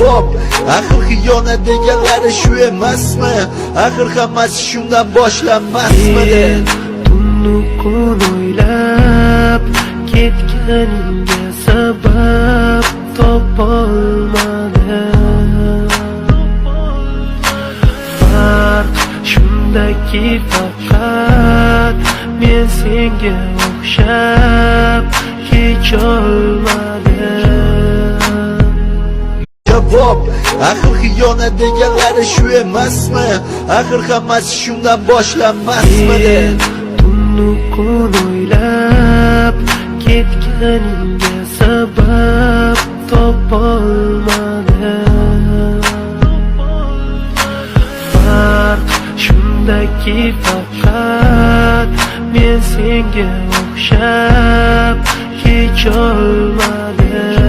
Javob, axir xiyonat deganlari shu emasmi? Axir hammasi shundan boshlanmasmidi? Tunnu kun o'ylab ketganingga sabab topolmadim. Farq shundaki faqat men senga o'xshab kecholmadim. Javob, axir xiyonat deganlari shu emasmi? Axir hammasi shundan boshlanmasmidi? Tunnu kun o'ylab ketganingga sabab topolmadim. Farq shundaki faqat men senga o'xshab kecholmadim.